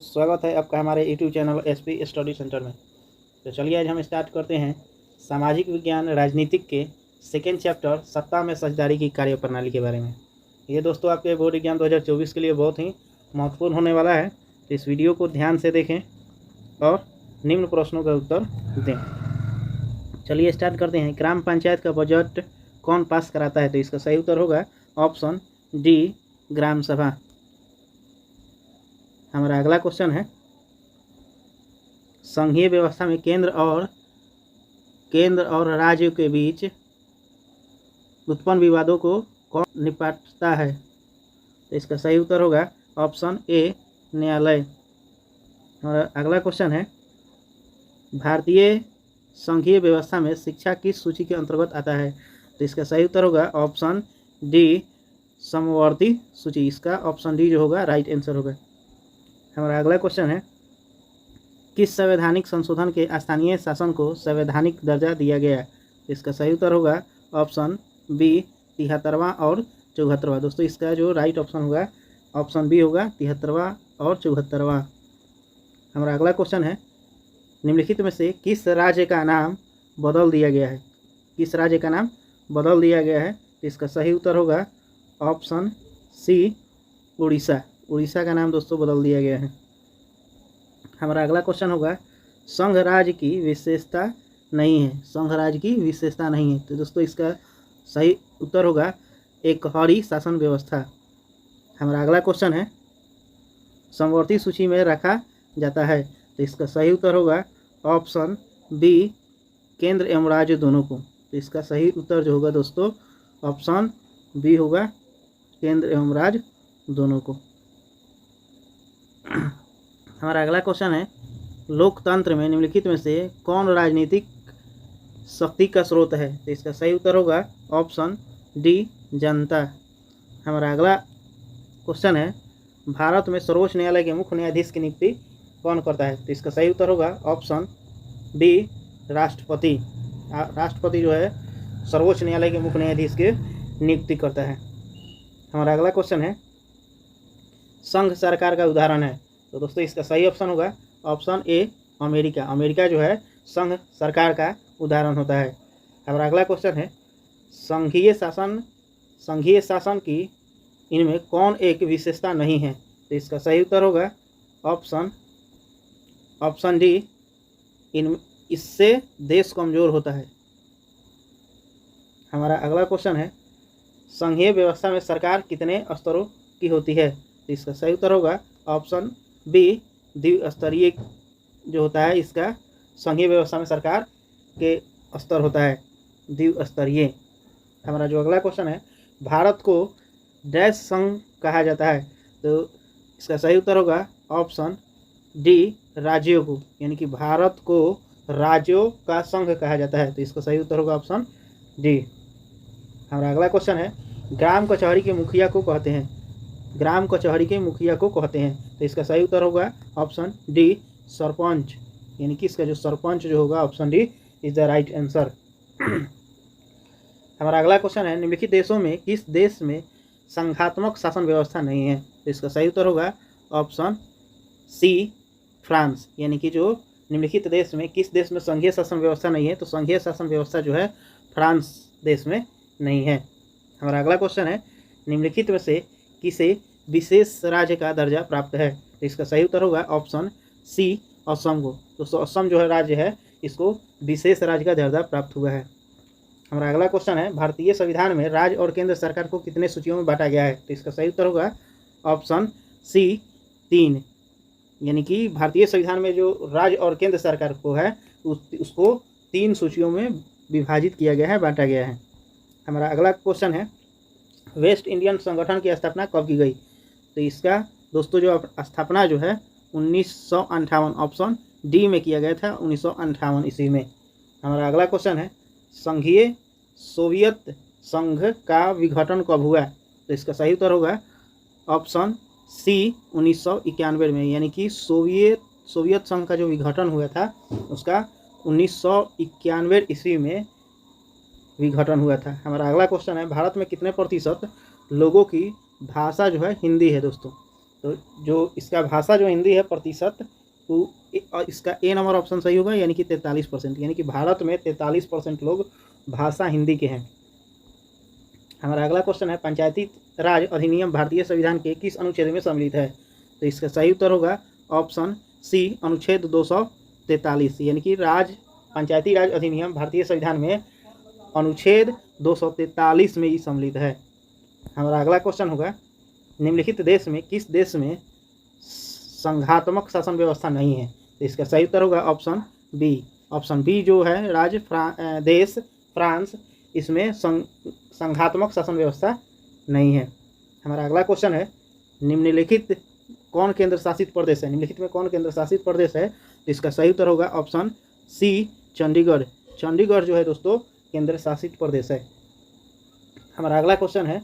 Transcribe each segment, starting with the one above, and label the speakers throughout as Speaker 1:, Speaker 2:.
Speaker 1: स्वागत है आपका हमारे YouTube channel SP study centre में। तो चलिए आज हम स्टार्ट करते हैं सामाजिक विज्ञान राजनीतिक के सेकेंड चैप्टर सत्ता में साझेदारी की कार्यप्रणाली के बारे में। ये दोस्तों आपके बोर्ड एग्जाम 2024 के लिए बहुत ही महत्वपूर्ण होने वाला है, तो इस वीडियो को ध्यान से देखें और निम्न प्रश्नों का उत्तर दें। चलिए स्टार्ट करते हैं। ग्राम पंचायत का बजट कौन पास कराता है? तो इसका सही उत्तर होगा ऑप्शन डी, ग्राम सभा। हमारा अगला क्वेश्चन है, संघीय व्यवस्था में केंद्र और राज्य के बीच उत्पन्न विवादों को कौन निपटाता है? तो इसका सही उत्तर होगा ऑप्शन ए, न्यायालय। और अगला क्वेश्चन है, भारतीय संघीय व्यवस्था में शिक्षा किस सूची के अंतर्गत आता है? तो इसका सही उत्तर होगा ऑप्शन डी, समवर्ती सूची। इसका ऑप्शन डी जो होगा राइट आंसर होगा। हमारा अगला क्वेश्चन है, किस संवैधानिक संशोधन के स्थानीय शासन को संवैधानिक दर्जा दिया गया? इसका सही उत्तर होगा ऑप्शन बी, 73वां और 74वां। दोस्तों इसका जो राइट ऑप्शन होगा ऑप्शन बी होगा, 73वां और 74वां। हमारा अगला क्वेश्चन है, निम्नलिखित में से किस राज्य का नाम बदल दिया गया है? किस राज्य का नाम बदल दिया गया है? तो इसका सही उत्तर होगा ऑप्शन सी, उड़ीसा। उड़ीसा का नाम दोस्तों बदल दिया गया है। हमारा अगला क्वेश्चन होगा, संघ राज्य की विशेषता नहीं है। संघ राज्य की विशेषता नहीं है, तो दोस्तों इसका सही उत्तर होगा एकहरी शासन व्यवस्था। हमारा अगला क्वेश्चन है, समवर्ती सूची में रखा जाता है। तो इसका सही उत्तर होगा ऑप्शन बी, केंद्र एवं राज्य दोनों को। तो इसका सही उत्तर जो होगा दोस्तों ऑप्शन बी होगा, केंद्र एवं राज्य दोनों को। हमारा अगला क्वेश्चन है, लोकतंत्र में निम्नलिखित में से कौन राजनीतिक शक्ति का स्रोत है? तो इसका सही उत्तर होगा ऑप्शन डी, जनता। हमारा अगला क्वेश्चन है, भारत में सर्वोच्च न्यायालय के मुख्य न्यायाधीश की नियुक्ति कौन करता है? तो इसका सही उत्तर होगा ऑप्शन बी, राष्ट्रपति। राष्ट्रपति जो है सर्वोच्च न्यायालय के मुख्य न्यायाधीश की नियुक्ति करता है। हमारा अगला क्वेश्चन है, संघ सरकार का उदाहरण है। तो दोस्तों इसका सही ऑप्शन होगा ऑप्शन ए, अमेरिका। अमेरिका जो है संघ सरकार का उदाहरण होता है। हमारा अगला क्वेश्चन है, संघीय शासन की इनमें कौन एक विशेषता नहीं है? तो इसका सही उत्तर होगा ऑप्शन डी, इससे देश कमजोर होता है। हमारा अगला क्वेश्चन है, संघीय व्यवस्था में सरकार कितने स्तरों की होती है? तो इसका सही उत्तर होगा ऑप्शन बी, द्विस्तरीय जो होता है। इसका संघीय व्यवस्था में सरकार के स्तर होता है द्विस्तरीय। हमारा जो अगला क्वेश्चन है, भारत को डैश संघ कहा जाता है? तो इसका सही उत्तर होगा ऑप्शन डी, राज्यों को, यानी कि भारत को राज्यों का संघ कहा जाता है। तो इसका सही उत्तर होगा ऑप्शन डी। हमारा अगला क्वेश्चन है, ग्राम कचहरी के मुखिया को कहते हैं? ग्राम कचहरी के मुखिया को कहते हैं? तो इसका सही उत्तर होगा ऑप्शन डी, सरपंच, यानी कि इसका जो सरपंच जो होगा option D is the right answer. हमारा अगला क्वेश्चन है, निम्नलिखित देशों में किस देश में संघात्मक शासन व्यवस्था नहीं है? तो इसका सही उत्तर होगा ऑप्शन सी, फ्रांस। यानी कि जो निम्नलिखित देश में किस देश में संघीय शासन व्यवस्था नहीं है? तो संघीय शासन व्यवस्था जो है फ्रांस देश में नहीं है। हमारा अगला क्वेश्चन है, निम्नलिखित में से किसे विशेष राज्य का दर्जा प्राप्त है? तो इसका सही उत्तर होगा ऑप्शन सी, असम को। तो असम जो है राज्य है, इसको विशेष राज्य का दर्जा प्राप्त हुआ है। हमारा अगला क्वेश्चन है, भारतीय संविधान में राज्य और केंद्र सरकार को कितने सूचियों में बांटा गया है? तो इसका सही उत्तर होगा ऑप्शन सी, 3। यानी कि भारतीय संविधान में जो राज्य और केंद्र सरकार को है उसको 3 सूचियों में विभाजित किया गया है, बांटा गया है। हमारा अगला क्वेश्चन है, वेस्ट इंडियन संगठन की स्थापना कब की गई? तो इसका दोस्तों जो स्थापना जो है 1958 ऑप्शन डी में किया गया था, 1958 ईस्वी में। हमारा अगला क्वेश्चन है, संघीय सोवियत संघ का विघटन कब हुआ? तो इसका सही उत्तर होगा ऑप्शन सी, 1991 में। यानी कि सोवियत संघ का जो विघटन हुआ था उसका 1991 ईस्वी में विघटन हुआ था। हमारा अगला क्वेश्चन है, भारत में कितने प्रतिशत लोगों की भाषा जो है हिंदी है? दोस्तों तो जो इसका भाषा जो हिंदी है प्रतिशत, तो इसका ए नंबर ऑप्शन सही होगा, यानी कि 43%, यानी कि भारत में 43% लोग भाषा हिंदी के हैं। हमारा अगला क्वेश्चन है, पंचायती राज अधिनियम भारतीय संविधान के किस अनुच्छेद में सम्मिलित है? तो इसका सही उत्तर होगा ऑप्शन सी, अनुच्छेद 243, यानी कि पंचायती राज अधिनियम भारतीय संविधान में अनुच्छेद 243 में ही सम्मिलित है। हमारा अगला क्वेश्चन होगा, निम्नलिखित देश में किस देश में संघात्मक शासन व्यवस्था नहीं है? तो इसका सही उत्तर होगा ऑप्शन बी। ऑप्शन बी जो है देश फ्रांस, इसमें संघात्मक शासन व्यवस्था नहीं है। हमारा अगला क्वेश्चन है, निम्नलिखित कौन केंद्र शासित प्रदेश है? निम्नलिखित में कौन केंद्र शासित प्रदेश है? तो इसका सही उत्तर होगा ऑप्शन सी, चंडीगढ़। चंडीगढ़ जो है दोस्तों केंद्र शासित प्रदेश है। हमारा अगला क्वेश्चन है,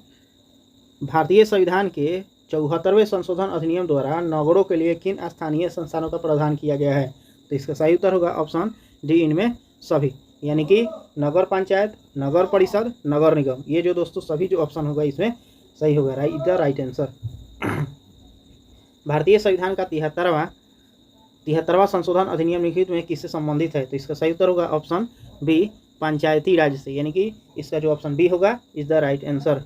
Speaker 1: भारतीय संविधान के 74वें संशोधन अधिनियम द्वारा नगरों के लिए किन स्थानीय संस्थानों का प्रावधान किया गया है? तो इसका सही उत्तर होगा ऑप्शन डी, इनमें सभी, यानी कि नगर पंचायत, नगर परिषद, नगर निगम, ये जो दोस्तों सभी जो ऑप्शन होगा इसमें सही होगा, राइट आंसर। भारतीय संविधान का 73वां संशोधन अधिनियम निम्नलिखित में किससे संबंधित है? तो इसका सही उत्तर होगा ऑप्शन बी, पंचायती राज से, यानी कि इसका जो ऑप्शन बी होगा इज द राइट आंसर।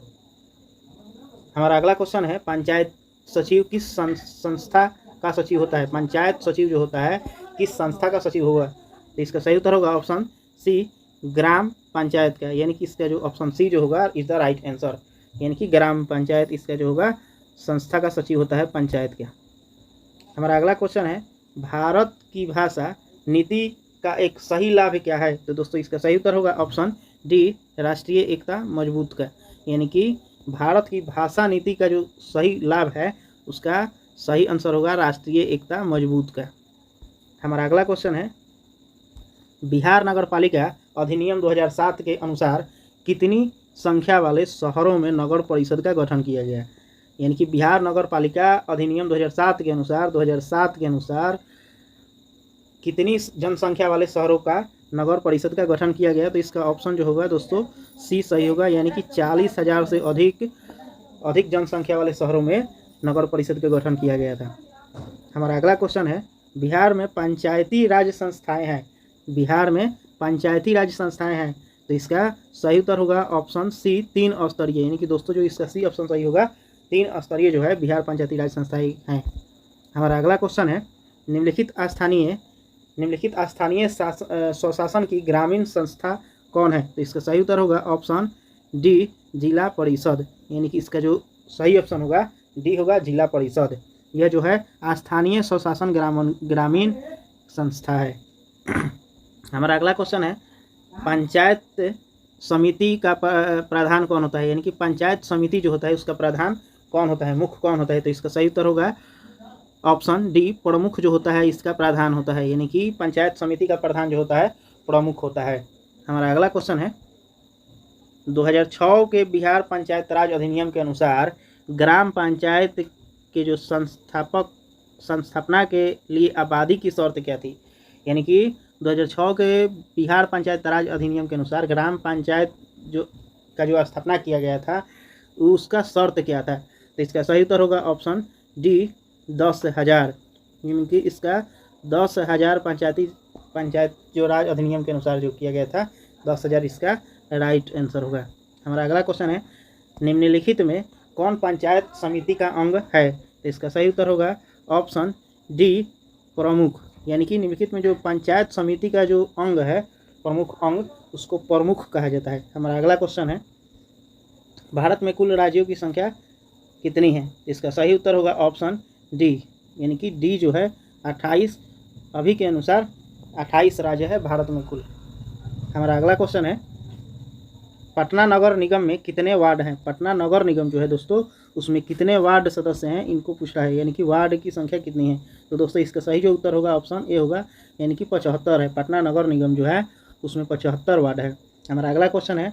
Speaker 1: हमारा अगला क्वेश्चन है, पंचायत सचिव किस संस्था का सचिव होता है? पंचायत सचिव जो होता है किस संस्था का सचिव होगा? तो इसका सही उत्तर होगा ऑप्शन सी, ग्राम पंचायत का, यानी कि इसका जो ऑप्शन सी जो होगा इज द राइट आंसर, यानी कि ग्राम पंचायत इसका जो होगा संस्था का सचिव होता है पंचायत का। हमारा अगला क्वेश्चन है, भारत की भाषा नीति का एक सही लाभ क्या है? तो दोस्तों इसका सही उत्तर होगा ऑप्शन डी, राष्ट्रीय एकता मजबूत का, यानी कि भारत की भाषा नीति का जो सही लाभ है उसका सही आंसर होगा राष्ट्रीय एकता मजबूत का। हमारा अगला क्वेश्चन है, बिहार नगर पालिका अधिनियम 2007 के अनुसार कितनी संख्या वाले शहरों में नगर परिषद का गठन किया गया? यानी कि बिहार नगर पालिका अधिनियम 2007 के अनुसार कितनी जनसंख्या वाले शहरों का नगर परिषद का गठन किया गया? तो इसका ऑप्शन जो होगा दोस्तों सी सही होगा, यानी कि 40,000 से अधिक जनसंख्या वाले शहरों में नगर परिषद का गठन किया गया था। हमारा अगला क्वेश्चन है, बिहार में पंचायती राज संस्थाएं हैं, बिहार में पंचायती राज संस्थाएं हैं, तो इसका सही उत्तर होगा ऑप्शन सी, 3 स्तरीय, यानी कि दोस्तों जो इसका सी ऑप्शन सही होगा 3 स्तरीय जो है बिहार पंचायती राज संस्थाएं हैं। हमारा अगला क्वेश्चन है, निम्नलिखित स्थानीय स्वशासन की ग्रामीण संस्था कौन है? तो इसका सही उत्तर होगा ऑप्शन डी, जिला परिषद, यानी कि इसका जो सही ऑप्शन होगा डी होगा, जिला परिषद। यह जो है स्थानीय स्वशासन ग्रामीण संस्था है। हमारा अगला क्वेश्चन है, पंचायत समिति का प्रधान कौन होता है? यानी कि पंचायत समिति जो होता है उसका प्रधान कौन होता है, मुख्य कौन होता है? तो इसका सही उत्तर होगा ऑप्शन डी, प्रमुख जो होता है इसका प्रधान होता है, यानी कि पंचायत समिति का प्रधान जो होता है प्रमुख होता है। हमारा अगला क्वेश्चन है, 2006 के बिहार पंचायत राज अधिनियम के अनुसार ग्राम पंचायत के जो संस्थापना के लिए आबादी की शर्त क्या थी? यानी कि 2006 के बिहार पंचायत राज अधिनियम के अनुसार ग्राम पंचायत जो स्थापना किया गया था उसका शर्त क्या था? तो इसका सही उत्तर होगा ऑप्शन डी, 10,000, यानी कि इसका 10,000 पंचायत जो राज अधिनियम के अनुसार जो किया गया था 10,000 इसका राइट आंसर होगा। हमारा अगला क्वेश्चन है, निम्नलिखित में कौन पंचायत समिति का अंग है? तो इसका सही उत्तर होगा ऑप्शन डी, प्रमुख, यानी कि निम्नलिखित में जो पंचायत समिति का जो अंग है प्रमुख अंग उसको प्रमुख कहा जाता है। हमारा अगला क्वेश्चन है, भारत में कुल राज्यों की संख्या कितनी है? इसका सही उत्तर होगा ऑप्शन डी, यानी कि डी जो है 28, अभी के अनुसार 28 राज्य है भारत में कुल। हमारा अगला क्वेश्चन है, पटना नगर निगम में कितने वार्ड हैं? पटना नगर निगम जो है दोस्तों उसमें कितने वार्ड सदस्य हैं इनको पूछ रहा है, यानी कि वार्ड की संख्या कितनी है? तो दोस्तों इसका सही जो उत्तर होगा ऑप्शन ए होगा, यानी कि 75 है। पटना नगर निगम जो है उसमें 75 वार्ड है। हमारा अगला क्वेश्चन है,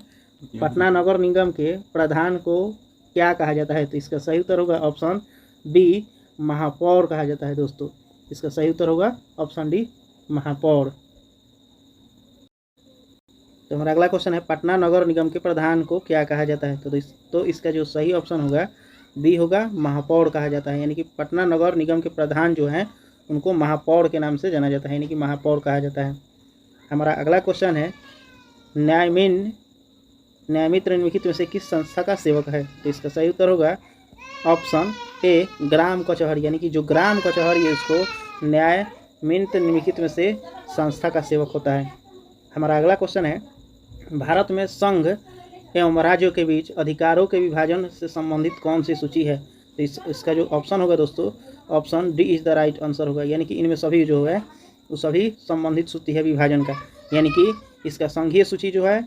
Speaker 1: पटना नगर निगम के प्रधान को क्या कहा जाता है? तो इसका सही उत्तर होगा ऑप्शन बी, महापौर कहा जाता है दोस्तों। इसका सही उत्तर होगा ऑप्शन डी, महापौर। तो हमारा अगला क्वेश्चन है, पटना नगर निगम के प्रधान को क्या कहा जाता है? तो इसका जो सही ऑप्शन होगा बी होगा महापौर कहा जाता है, यानी कि पटना नगर निगम के प्रधान जो हैं उनको महापौर के नाम से जाना जाता है, यानी कि महापौर कहा जाता है। हमारा अगला क्वेश्चन है न्यायमित्र निम्नलिखित में से किस संस्था का सेवक है? तो इसका सही उत्तर होगा ऑप्शन ए ग्राम कचहरी, यानी कि जो ग्राम कचहरी है उसको न्यायमित्र निम्नलिखित में से संस्था का सेवक होता है। हमारा अगला क्वेश्चन है भारत में संघ एवं राज्यों के बीच अधिकारों के विभाजन से संबंधित कौन सी सूची है? तो इसका जो ऑप्शन होगा दोस्तों, option D is the right answer होगा, यानी कि इनमें सभी जो है वो सभी संबंधित सूची है विभाजन का, यानी कि इसका संघीय सूची जो है,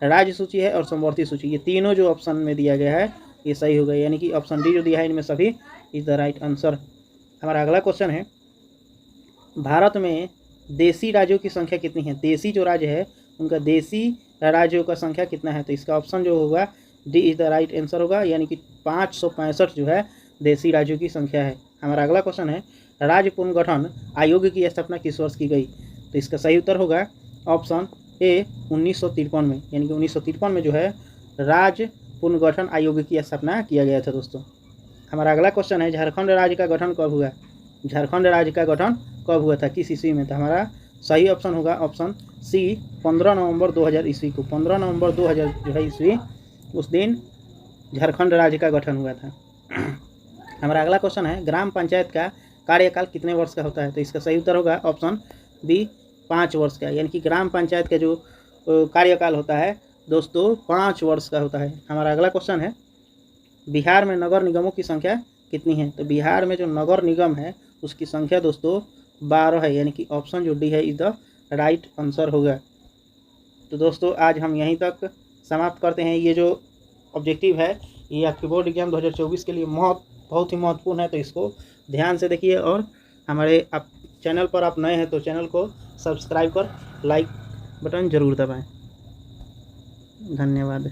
Speaker 1: राज्य सूची है और समवर्ती सूची, ये तीनों जो ऑप्शन में दिया गया है ये सही होगा, यानी कि ऑप्शन डी जो दिया है इनमें सभी इज द राइट आंसर। हमारा अगला क्वेश्चन है भारत में देशी राज्यों की संख्या कितनी है? देशी जो राज्य है उनका देशी राज्यों का संख्या कितना है? तो इसका ऑप्शन जो होगा D is the right answer होगा, यानी कि 565 जो है देशी राज्यों की संख्या है। हमारा अगला क्वेश्चन है राज्य पुनर्गठन आयोग की स्थापना किस वर्ष की गई? तो इसका सही उत्तर होगा ऑप्शन ए 1953 में, यानी कि 1953 में जो है राज्य पुनर्गठन आयोग की स्थापना किया गया था दोस्तों। हमारा अगला क्वेश्चन है झारखंड राज्य का गठन कब हुआ? झारखंड राज्य का गठन कब हुआ था, किस ईस्वी में? तो हमारा सही ऑप्शन होगा ऑप्शन सी 15 नवंबर 2000 ईस्वी को। 15 नवंबर 2000 जो है ईस्वी, उस दिन झारखंड राज्य का गठन हुआ था। हमारा अगला क्वेश्चन है ग्राम पंचायत का कार्यकाल कितने वर्ष का होता है? तो इसका सही उत्तर होगा ऑप्शन बी 5 वर्ष का, यानी कि ग्राम पंचायत का जो कार्यकाल होता है दोस्तों 5 वर्ष का होता है। हमारा अगला क्वेश्चन है बिहार में नगर निगमों की संख्या कितनी है? तो बिहार में जो नगर निगम है उसकी संख्या दोस्तों 12 है, यानी कि ऑप्शन जो डी है इज द राइट आंसर होगा। तो दोस्तों आज हम यहीं तक समाप्त करते हैं। ये जो ऑब्जेक्टिव है ये आपके बोर्ड एग्जाम 2024 के लिए बहुत ही महत्वपूर्ण है, तो इसको ध्यान से देखिए और हमारे आप चैनल पर आप नए हैं तो चैनल को सब्सक्राइब कर लाइक बटन ज़रूर दबाएं। धन्यवाद।